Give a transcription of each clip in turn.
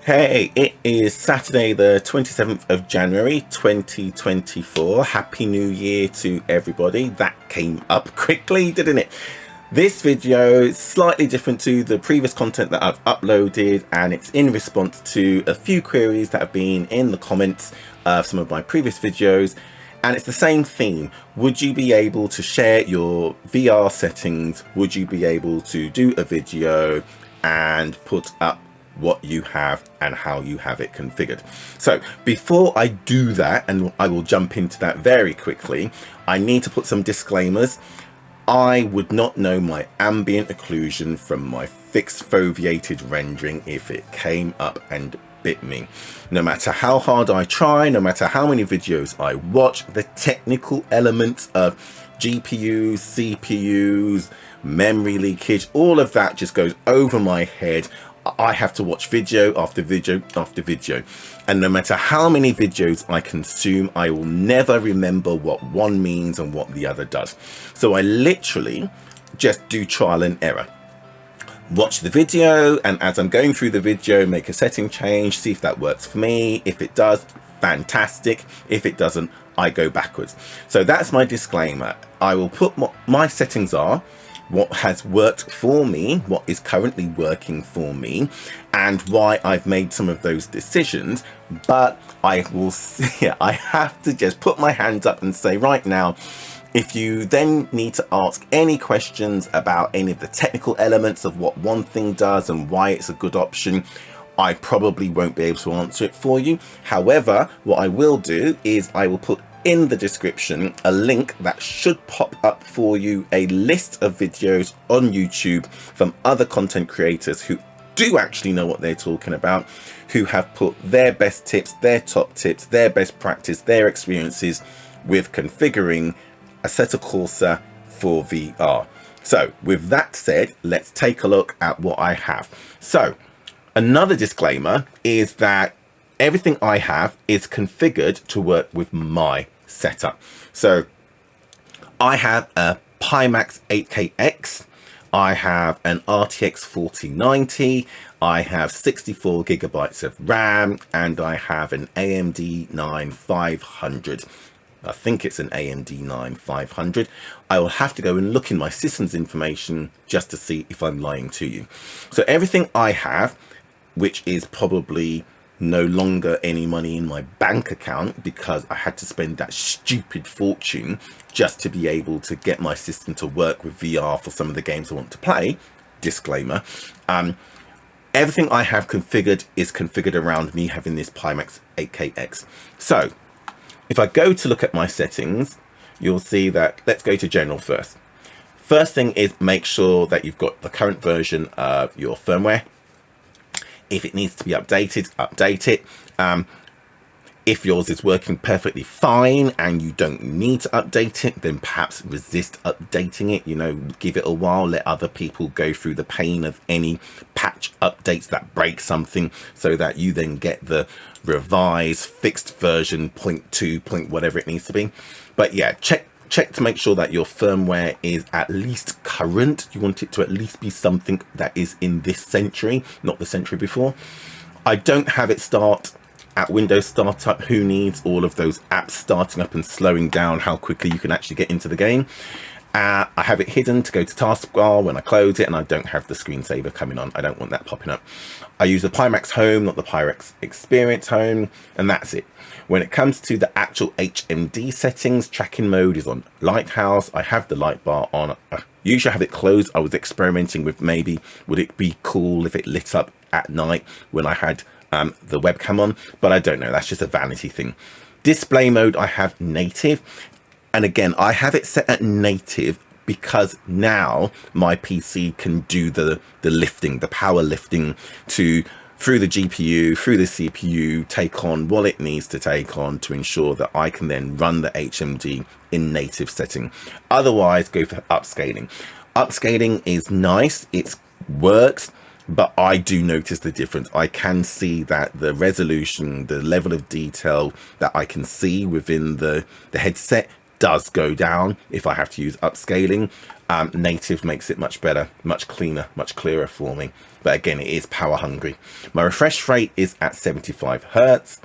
Hey, it is Saturday the 27th of January 2024. Happy New Year to everybody. That came up quickly, didn't it? This video is slightly different to the previous content that I've uploaded, and it's in response to a few queries that have been in the comments of some of my previous videos. And it's the same theme. Would you be able to share your VR settings? Would you be able to do a video and put up what you have and how you have it configured? So before I do that, and I will jump into that very quickly, I need to put some disclaimers. I would not know my ambient occlusion from my fixed foveated rendering if it came up and bit me. No matter how hard I try, no matter how many videos I watch, the technical elements of GPUs, CPUs, memory leakage, all of that just goes over my head. I have to watch video after video after video, and no matter how many videos I consume, I will never remember what one means and what the other does. So I literally just do trial and error. Watch the video, and as I'm going through the video, make a setting change, see if that works for me. If it does, fantastic. If it doesn't, I go backwards. So that's my disclaimer. I will put what my settings are, what has worked for me, what is currently working for me, and why I've made some of those decisions. But I will see, I have to just put my hands up and say right now, if you then need to ask any questions about any of the technical elements of what one thing does and why it's a good option, I probably won't be able to answer it for you. However, what I will do is I will put in the description a link that should pop up for you, a list of videos on YouTube from other content creators who do actually know what they're talking about, who have put their best tips, their top tips, their best practice, their experiences with configuring Assetto Corsa for VR. So with that said, let's take a look at what I have. So another disclaimer is that everything I have is configured to work with my setup. So I have a Pimax 8KX, I have an RTX 4090, I have 64 gigabytes of RAM, and I have an AMD 9500. I think it's an AMD 9500. I will have to go and look in my systems information just to see if I'm lying to you. So everything I have, which is probably no longer any money in my bank account because I had to spend that stupid fortune just to be able to get my system to work with VR for some of the games I want to play. Disclaimer. Everything I have configured is configured around me having this Pimax 8KX. So if I go to look at my settings, you'll see that, let's go to general first. First thing is make sure that you've got the current version of your firmware. If it needs to be updated, update it. If yours is working perfectly fine and you don't need to update it, then perhaps resist updating it. You know, give it a while, let other people go through the pain of any patch updates that break something, so that you then get the revised fixed version 0.2 point whatever it needs to be. But yeah, check to make sure that your firmware is at least current. You want it to at least be something that is in this century, not the century before. I don't have it start at Windows startup. Who needs all of those apps starting up and slowing down how quickly you can actually get into the game? I have it hidden to go to taskbar when I close it, and I don't have the screensaver coming on. I don't want that popping up. I use the Pimax Home, not the Pimax Experience Home, and that's it. When it comes to the actual HMD settings, tracking mode is on Lighthouse. I have the light bar on. Usually I have it closed. I was experimenting with maybe would it be cool if it lit up at night when I had the webcam on, but I don't know. That's just a vanity thing. Display mode I have native. And again, I have it set at native because now my PC can do the lifting, the power lifting through the GPU, through the CPU, take on what it needs to take on to ensure that I can then run the HMD in native setting. Otherwise, go for upscaling. Upscaling is nice, it works, but I do notice the difference. I can see that the resolution, the level of detail that I can see within the headset does go down if I have to use upscaling. Native makes it much better, much cleaner, much clearer for me. But again, it is power hungry. My refresh rate is at 75 Hertz.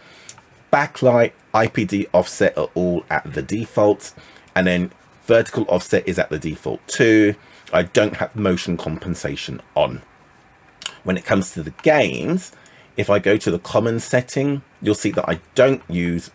Backlight, IPD offset are all at the default. And then vertical offset is at the default too. I don't have motion compensation on. When it comes to the games, if I go to the common setting, you'll see that I don't use,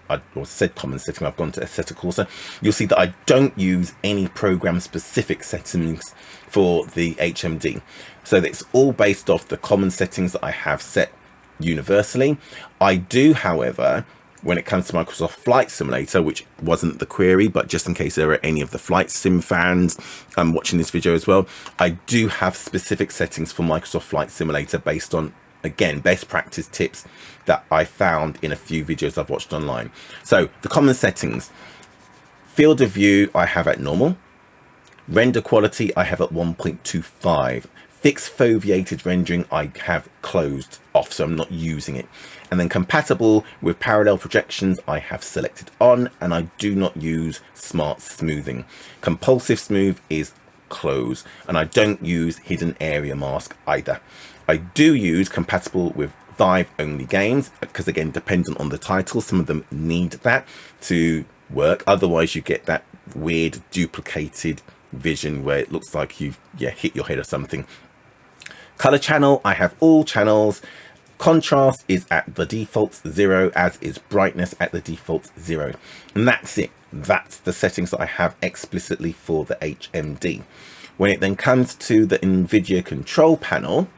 I said common setting, I've gone to Assetto Corsa. You'll see that I don't use any program specific settings for the HMD. So it's all based off the common settings that I have set universally. I do, however, when it comes to Microsoft Flight Simulator, which wasn't the query, but just in case there are any of the flight sim fans watching this video as well, I do have specific settings for Microsoft Flight Simulator based on, again, best practice tips that I found in a few videos I've watched online. So the common settings, field of view I have at normal, render quality I have at 1.25, fixed foveated rendering I have closed off, so I'm not using it. And then compatible with parallel projections I have selected on, and I do not use smart smoothing. Compulsive smooth is closed, and I don't use hidden area mask either. I do use compatible with Vive only games, because again, dependent on the title, some of them need that to work. Otherwise you get that weird duplicated vision where it looks like you've hit your head or something. Color channel, I have all channels. Contrast is at the default 0, as is brightness at the default 0. And that's it. That's the settings that I have explicitly for the HMD. When it then comes to the Nvidia Control Panel,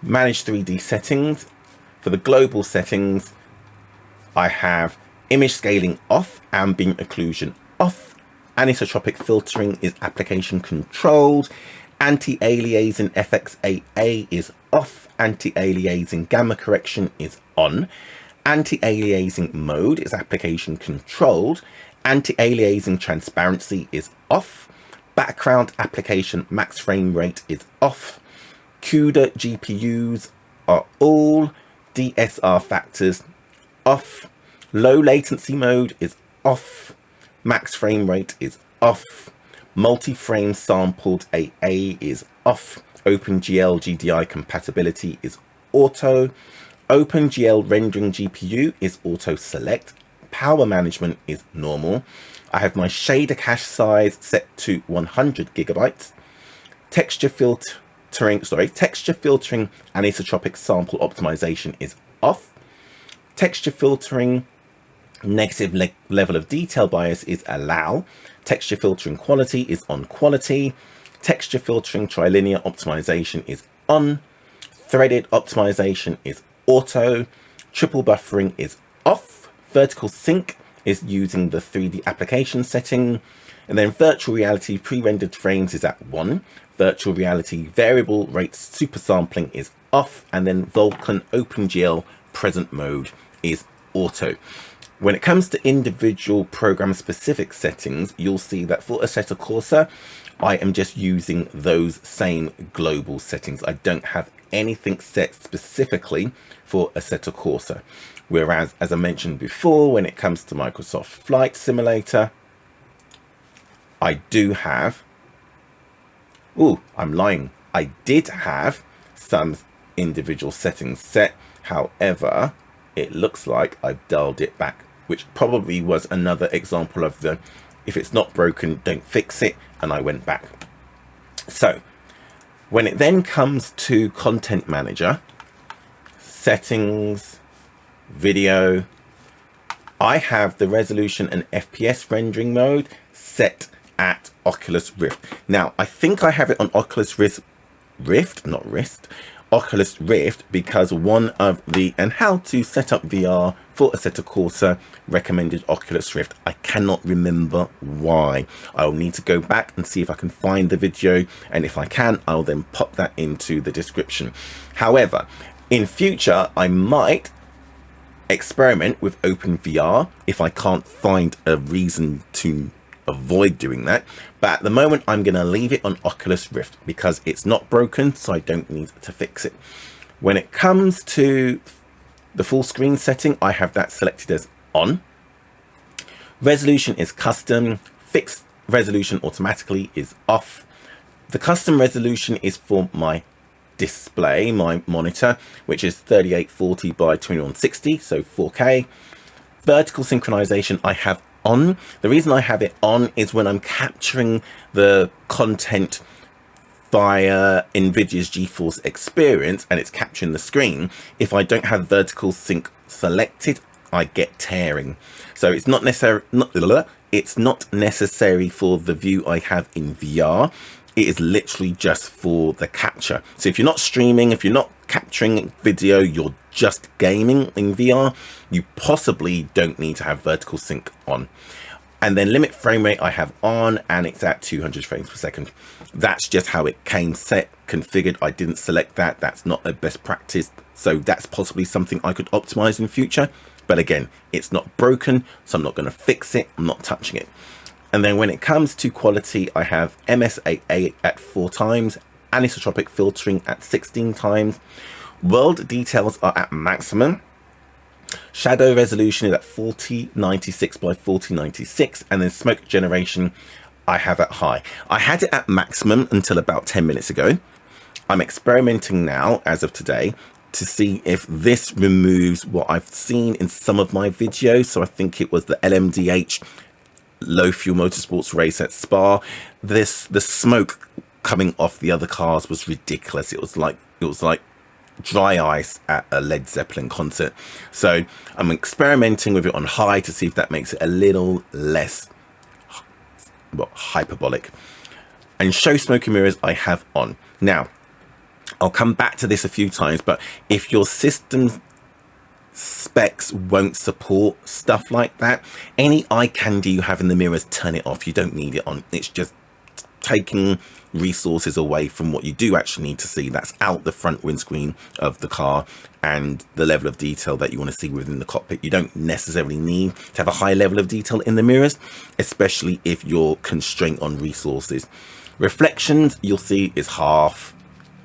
manage 3D settings. For the global settings, I have image scaling off, ambient occlusion off, anisotropic filtering is application controlled, anti-aliasing FXAA is off, anti-aliasing gamma correction is on, anti-aliasing mode is application controlled, anti-aliasing transparency is off, background application max frame rate is off, CUDA GPUs are all, DSR factors off, low latency mode is off, max frame rate is off, multi-frame sampled AA is off, OpenGL GDI compatibility is auto, OpenGL rendering GPU is auto select, power management is normal, I have my shader cache size set to 100 gigabytes, texture filtering anisotropic sample optimization is off, texture filtering negative level of detail bias is allow, texture filtering quality is on quality, texture filtering trilinear optimization is on, threaded optimization is auto, triple buffering is off, vertical sync is using the 3D application setting, and then virtual reality pre-rendered frames is at 1, virtual reality variable rate super sampling is off, and then Vulkan OpenGL present mode is auto. When it comes to individual program specific settings, you'll see that for Assetto Corsa, I am just using those same global settings. I don't have anything set specifically for Assetto Corsa. Whereas, as I mentioned before, when it comes to Microsoft Flight Simulator, I do have, I'm lying. I did have some individual settings set. However, it looks like I've dialed it back, which probably was another example of the, if it's not broken, don't fix it. And I went back. So when it then comes to Content Manager, settings, video, I have the resolution and FPS rendering mode set at Oculus Rift. Now, I think I have it on Oculus Rift, not Wrist, Oculus Rift, because one of the, and how to set up VR for Assetto Corsa recommended Oculus Rift. I cannot remember why. I'll need to go back and see if I can find the video, and if I can, I'll then pop that into the description. However, in future, I might experiment with OpenVR if I can't find a reason to avoid doing that, but at the moment I'm going to leave it on Oculus Rift because it's not broken, so I don't need to fix it. When it comes to the full screen setting, I have that selected as on. Resolution is custom. Fixed resolution automatically is off. The custom resolution is for my display, my monitor, which is 3840 by 2160, so 4K. Vertical synchronization I have on. The reason I have it on is when I'm capturing the content via Nvidia's GeForce Experience and it's capturing the screen. If I don't have vertical sync selected, I get tearing. So it's not necessary. It's not necessary for the view I have in VR. It is literally just for the capture. So if you're not streaming, if you're not capturing video, you're just gaming in VR, you possibly don't need to have vertical sync on. And then limit frame rate I have on, and it's at 200 frames per second. That's just how it came set, configured. I didn't select that. That's not a best practice. So that's possibly something I could optimize in future. But again, it's not broken, so I'm not going to fix it. I'm not touching it. And then when it comes to quality, I have MSAA at 4 times, anisotropic filtering at 16 times. World details are at maximum. Shadow resolution is at 4096 by 4096, and then smoke generation I have at high. I had it at maximum until about 10 minutes ago. I'm experimenting now, as of today, to see if this removes what I've seen in some of my videos. So I think it was the LMDH low fuel motorsports race at Spa. The smoke coming off the other cars was ridiculous. It was like dry ice at a Led Zeppelin concert. So I'm experimenting with it on high to see if that makes it a little less hyperbolic. And show smoke and mirrors I have on. Now I'll come back to this a few times, but if your system specs won't support stuff like that, any eye candy you have in the mirrors, turn it off. You don't need it on. It's just taking resources away from what you do actually need to see. That's out the front windscreen of the car and the level of detail that you want to see within the cockpit. You don't necessarily need to have a high level of detail in the mirrors, especially if you're constrained on resources. Reflections, you'll see, is half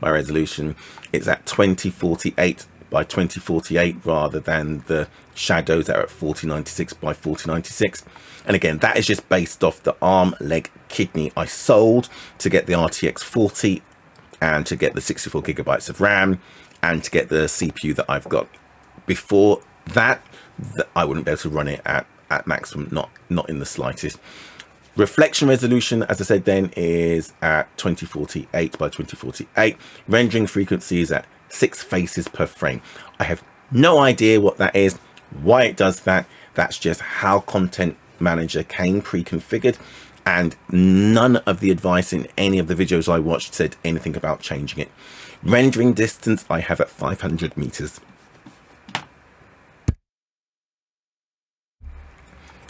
my resolution. It's at 2048 by 2048 rather than the shadows that are at 4096 by 4096. And again, that is just based off the arm, leg, kidney I sold to get the RTX 40 and to get the 64 gigabytes of RAM and to get the CPU that I've got. Before that, I wouldn't be able to run it at maximum, not in the slightest. Reflection resolution, as I said then, is at 2048 by 2048. Rendering frequency is at 6 faces per frame. I have no idea what that is, why it does that. That's just how Content Manager came pre-configured, and none of the advice in any of the videos I watched said anything about changing it. Rendering distance I have at 500 meters.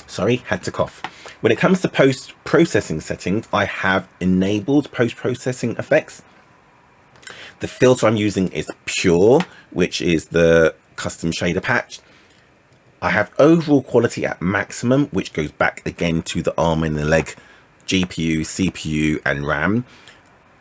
Sorry, had to cough. When it comes to post-processing settings, I have enabled post-processing effects. The filter I'm using is Pure, which is the custom shader patch. I have overall quality at maximum, which goes back again to the arm and the leg, GPU, CPU, and RAM.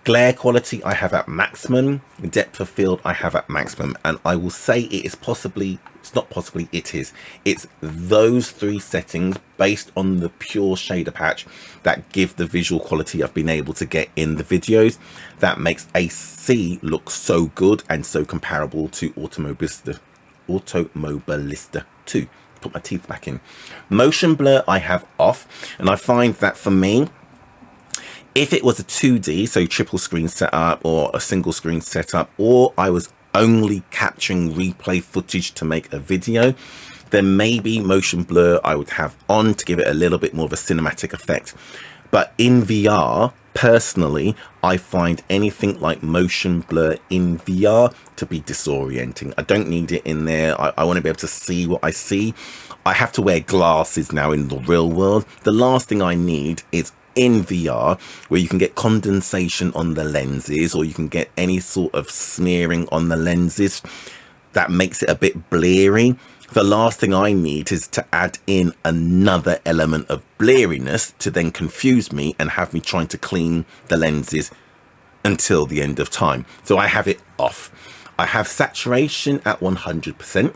Glare quality I have at maximum. Depth of field I have at maximum. And I will say it is possibly, it's not possibly, it is. It's those 3 settings based on the Pure shader patch that give the visual quality I've been able to get in the videos. That makes AC look so good and so comparable to Automobilista 2. Put my teeth back in. Motion blur I have off, and I find that for me, if it was a 2D, so triple screen setup or a single screen setup, or I was only capturing replay footage to make a video, then maybe motion blur I would have on to give it a little bit more of a cinematic effect. But in VR, personally, I find anything like motion blur in VR to be disorienting. I don't need it in there. I want to be able to see what I see. I have to wear glasses now in the real world. The last thing I need is in VR, where you can get condensation on the lenses, or you can get any sort of smearing on the lenses that makes it a bit blurry. The last thing I need is to add in another element of blurriness to then confuse me and have me trying to clean the lenses until the end of time. So I have it off. I have saturation at 100%.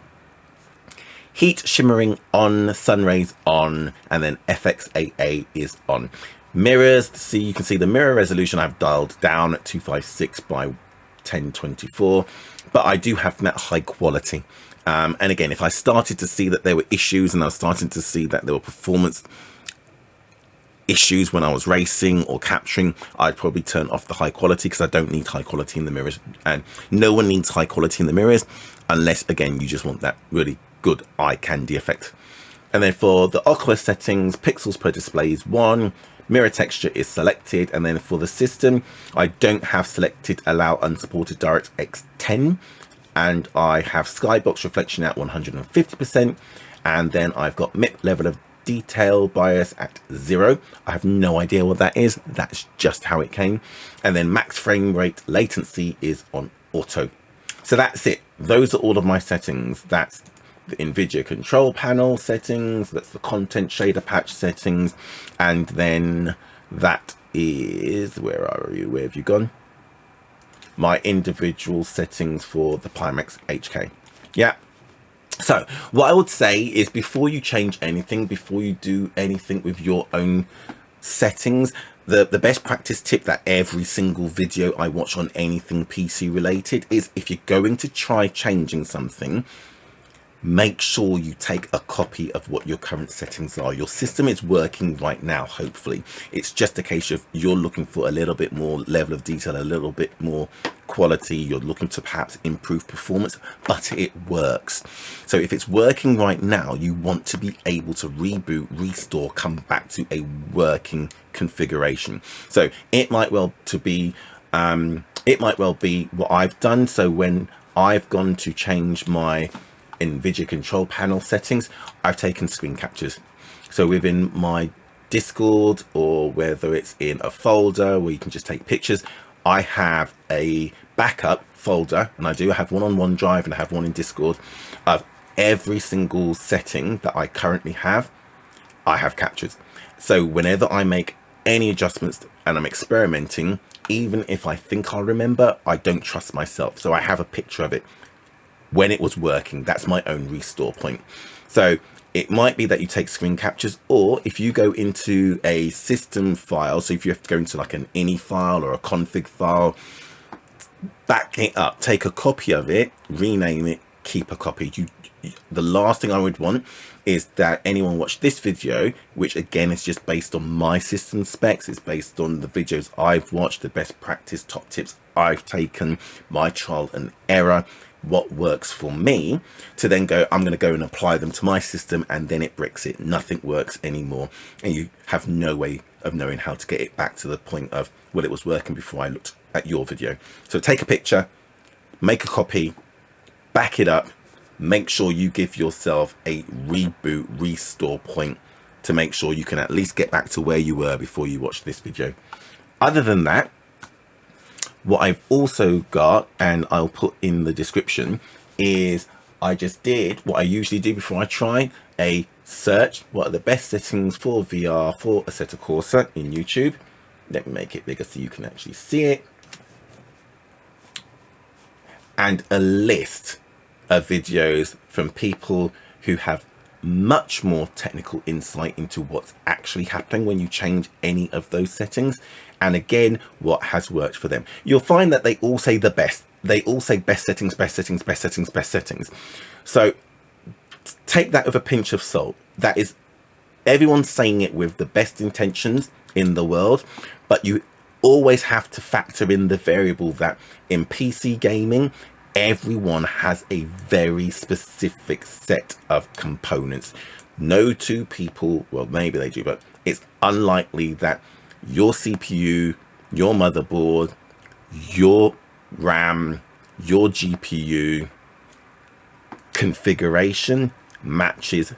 heat shimmering on, sun rays on, and then FXAA is on. Mirrors, see, you can see the mirror resolution I've dialed down at 256 by 1024, but I do have that high quality. And again, if I started to see that there were issues and I was starting to see that there were performance issues when I was racing or capturing, I'd probably turn off the high quality, because I don't need high quality in the mirrors, and no one needs high quality in the mirrors unless, again, you just want that really good eye candy effect. And then for the Oculus settings, pixels per display is 1, mirror texture is selected, and then for the system, I don't have selected allow unsupported DirectX 10, and I have skybox reflection at 150%, and then I've got MIP level of detail bias at 0. I have no idea what that is. That's just how it came. And then max frame rate latency is on auto. So that's it. Those are all of my settings. That's the Nvidia Control Panel settings. That's the content shader patch settings. And then that is, where are you? Where have you gone? My individual settings for the Pimax HK. Yeah. So what I would say is, before you change anything, before you do anything with your own settings, the best practice tip that every single video I watch on anything PC related is, if you're going to try changing something, make sure you take a copy of what your current settings are. Your system is working right now, hopefully. It's just a case of you're looking for a little bit more level of detail, a little bit more quality. You're looking to perhaps improve performance, but it works. So if it's working right now, you want to be able to reboot, restore, come back to a working configuration. So it might well be what I've done. So when I've gone to change my Nvidia Control Panel settings, I've taken screen captures. So within my Discord, or whether it's in a folder where you can just take pictures, I have a backup folder, and I do have one on OneDrive and I have one in Discord, of every single setting that I currently have. I have captured. So whenever I make any adjustments and I'm experimenting, even if I think I'll remember, I don't trust myself. So I have a picture of it when it was working. That's my own restore point. So it might be that you take screen captures, or if you go into a system file, so if you have to go into like an ini file or a config file, back it up, take a copy of it, rename it, keep a copy. The last thing I would want is that anyone watch this video, which again is just based on my system specs, it's based on the videos I've watched, the best practice, top tips I've taken, my trial and error, what works for me, to then go, I'm going to go and apply them to my system, and then it bricks it. Nothing works anymore, and you have no way of knowing how to get it back to the point of, well, it was working before I looked at your video. So take a picture, make a copy, back it up, make sure you give yourself a reboot, restore point to make sure you can at least get back to where you were before you watch this video. Other than that, what I've also got, and I'll put in the description, is I just did what I usually do before I try a search. What are the best settings for VR for Assetto Corsa in YouTube? Let me make it bigger so you can actually see it. And a list of videos from people who have much more technical insight into what's actually happening when you change any of those settings, and again, what has worked for them. You'll find that they all say the best. They all say best settings, best settings, best settings, best settings. So take that with a pinch of salt. That is, everyone's saying it with the best intentions in the world, but you always have to factor in the variable that in PC gaming, everyone has a very specific set of components. No two people, well, maybe they do, but it's unlikely that your CPU, your motherboard, your RAM, your GPU configuration matches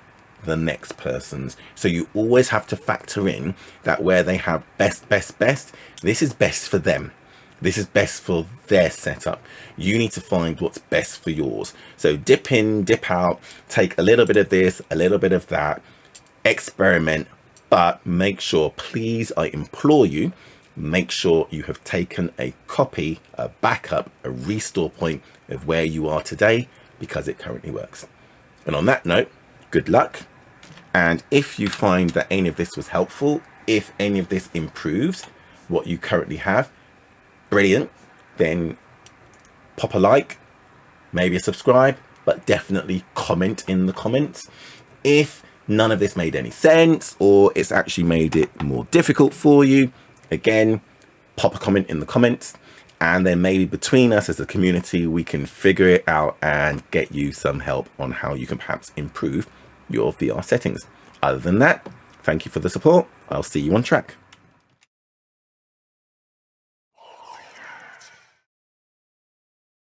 the next person's. So you always have to factor in that where they have best, this is best for them. This is best for their setup. You need to find what's best for yours. So dip in, dip out, take a little bit of this, a little bit of that, experiment, but make sure, please, I implore you, make sure you have taken a copy, a backup, a restore point of where you are today, because it currently works. And on that note, good luck. And if you find that any of this was helpful, if any of this improves what you currently have, brilliant. Then pop a like, maybe a subscribe, but definitely comment in the comments. If none of this made any sense, or it's actually made it more difficult for you, again, pop a comment in the comments, and then maybe between us as a community, we can figure it out and get you some help on how you can perhaps improve your VR settings. Other than that, thank you for the support. I'll see you on track.